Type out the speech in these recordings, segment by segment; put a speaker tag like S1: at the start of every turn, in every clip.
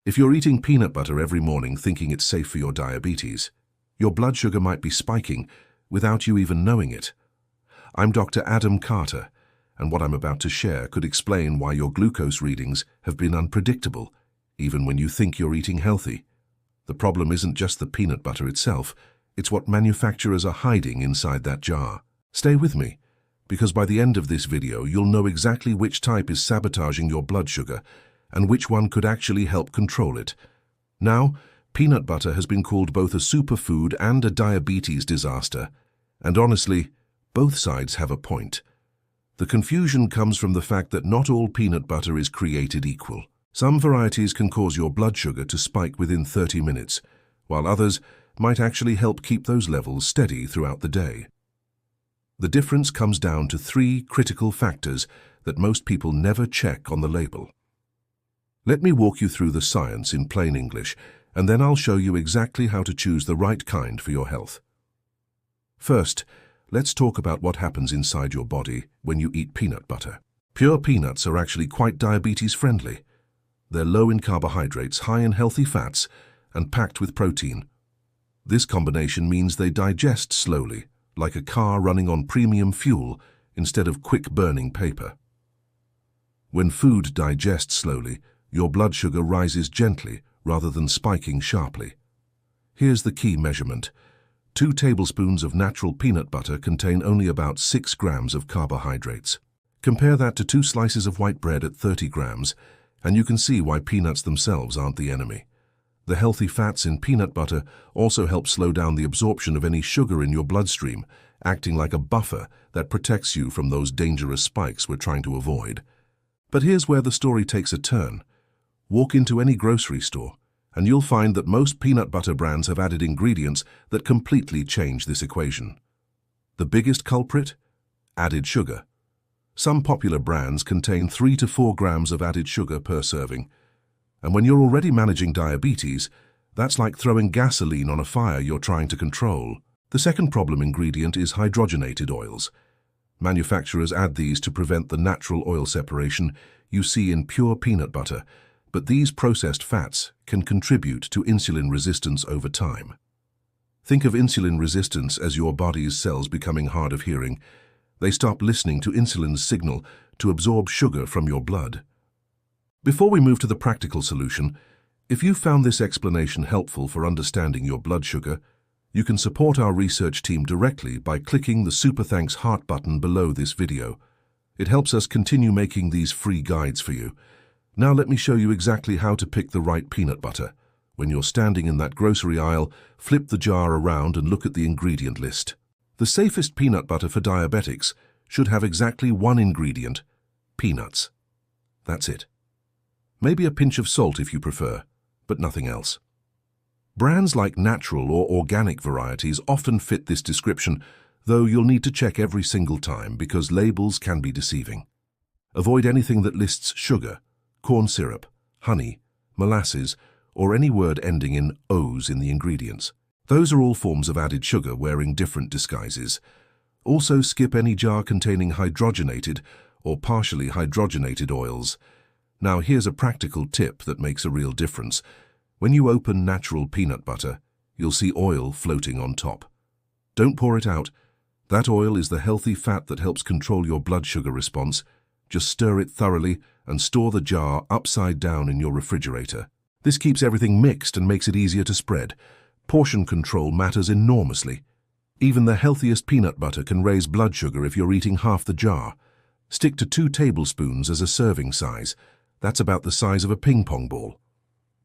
S1: If you're eating peanut butter every morning thinking it's safe for your diabetes, your blood sugar might be spiking without you even knowing it. I'm Dr. Adam Carter, and what I'm about to share could explain why your glucose readings have been unpredictable, even when you think you're eating healthy. The problem isn't just the peanut butter itself, it's what manufacturers are hiding inside that jar. Stay with me, because by the end of this video you'll know exactly which type is sabotaging your blood sugar and which one could actually help control it. Now, peanut butter has been called both a superfood and a diabetes disaster, and honestly, both sides have a point. The confusion comes from the fact that not all peanut butter is created equal. Some varieties can cause your blood sugar to spike within 30 minutes, while others might actually help keep those levels steady throughout the day. The difference comes down to 3 critical factors that most people never check on the label. Let me walk you through the science in plain English, and then I'll show you exactly how to choose the right kind for your health. First, let's talk about what happens inside your body when you eat peanut butter. Pure peanuts are actually quite diabetes-friendly. They're low in carbohydrates, high in healthy fats, and packed with protein. This combination means they digest slowly, like a car running on premium fuel instead of quick-burning paper. When food digests slowly, your blood sugar rises gently rather than spiking sharply. Here's the key measurement. 2 tablespoons of natural peanut butter contain only about 6 grams of carbohydrates. Compare that to 2 slices of white bread at 30 grams, and you can see why peanuts themselves aren't the enemy. The healthy fats in peanut butter also help slow down the absorption of any sugar in your bloodstream, acting like a buffer that protects you from those dangerous spikes we're trying to avoid. But here's where the story takes a turn. Walk into any grocery store, and you'll find that most peanut butter brands have added ingredients that completely change this equation. The biggest culprit? Added sugar. Some popular brands contain 3 to 4 grams of added sugar per serving. And when you're already managing diabetes, that's like throwing gasoline on a fire you're trying to control. The second problem ingredient is hydrogenated oils. Manufacturers add these to prevent the natural oil separation you see in pure peanut butter, but these processed fats can contribute to insulin resistance over time. Think of insulin resistance as your body's cells becoming hard of hearing. They stop listening to insulin's signal to absorb sugar from your blood. Before we move to the practical solution, if you found this explanation helpful for understanding your blood sugar, you can support our research team directly by clicking the Super Thanks heart button below this video. It helps us continue making these free guides for you. Now let me show you exactly how to pick the right peanut butter. When you're standing in that grocery aisle, flip the jar around and look at the ingredient list. The safest peanut butter for diabetics should have exactly 1 ingredient: peanuts. That's it. Maybe a pinch of salt if you prefer, but nothing else. Brands like natural or organic varieties often fit this description, though you'll need to check every single time because labels can be deceiving. Avoid anything that lists sugar, corn syrup, honey, molasses, or any word ending in O's in the ingredients. Those are all forms of added sugar wearing different disguises. Also skip any jar containing hydrogenated or partially hydrogenated oils. Now here's a practical tip that makes a real difference. When you open natural peanut butter, you'll see oil floating on top. Don't pour it out. That oil is the healthy fat that helps control your blood sugar response. Just stir it thoroughly and store the jar upside down in your refrigerator. This keeps everything mixed and makes it easier to spread. Portion control matters enormously. Even the healthiest peanut butter can raise blood sugar if you're eating half the jar. Stick to 2 tablespoons as a serving size. That's about the size of a ping pong ball.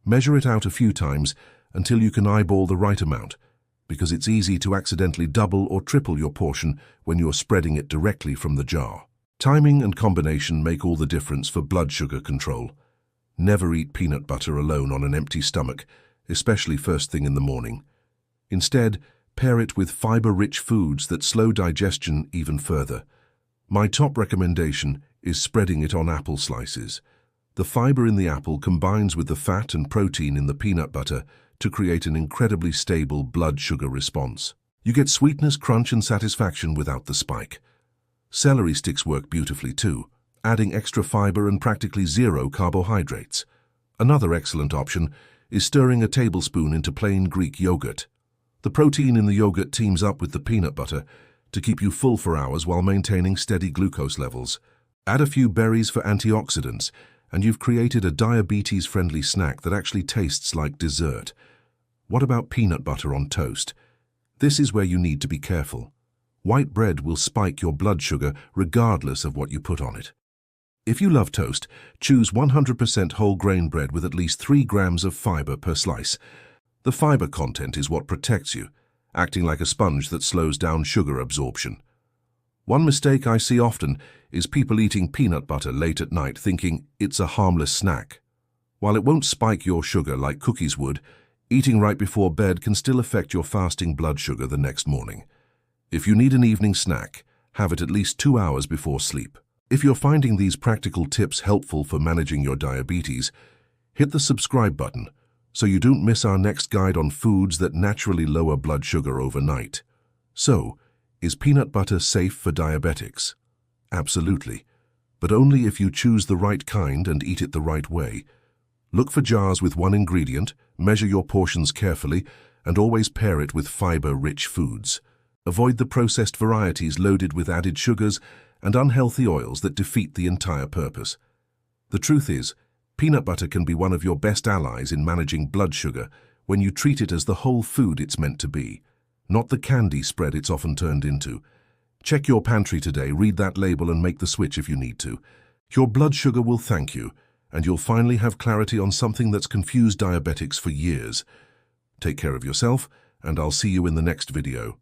S1: Measure it out a few times until you can eyeball the right amount, because it's easy to accidentally double or triple your portion when you're spreading it directly from the jar. Timing and combination make all the difference for blood sugar control. Never eat peanut butter alone on an empty stomach, especially first thing in the morning. Instead, pair it with fiber-rich foods that slow digestion even further. My top recommendation is spreading it on apple slices. The fiber in the apple combines with the fat and protein in the peanut butter to create an incredibly stable blood sugar response. You get sweetness, crunch, and satisfaction without the spike. Celery sticks work beautifully too, adding extra fiber and practically 0 carbohydrates. Another excellent option is stirring a tablespoon into plain Greek yogurt. The protein in the yogurt teams up with the peanut butter to keep you full for hours while maintaining steady glucose levels. Add a few berries for antioxidants, and you've created a diabetes-friendly snack that actually tastes like dessert. What about peanut butter on toast? This is where you need to be careful. White bread will spike your blood sugar regardless of what you put on it. If you love toast, choose 100% whole grain bread with at least 3 grams of fiber per slice. The fiber content is what protects you, acting like a sponge that slows down sugar absorption. One mistake I see often is people eating peanut butter late at night thinking it's a harmless snack. While it won't spike your sugar like cookies would, eating right before bed can still affect your fasting blood sugar the next morning. If you need an evening snack, have it at least 2 hours before sleep. If you're finding these practical tips helpful for managing your diabetes, hit the subscribe button so you don't miss our next guide on foods that naturally lower blood sugar overnight. So, is peanut butter safe for diabetics? Absolutely, but only if you choose the right kind and eat it the right way. Look for jars with one ingredient, measure your portions carefully, and always pair it with fiber-rich foods. Avoid the processed varieties loaded with added sugars and unhealthy oils that defeat the entire purpose. The truth is, peanut butter can be one of your best allies in managing blood sugar when you treat it as the whole food it's meant to be, not the candy spread it's often turned into. Check your pantry today, read that label and make the switch if you need to. Your blood sugar will thank you, and you'll finally have clarity on something that's confused diabetics for years. Take care of yourself, and I'll see you in the next video.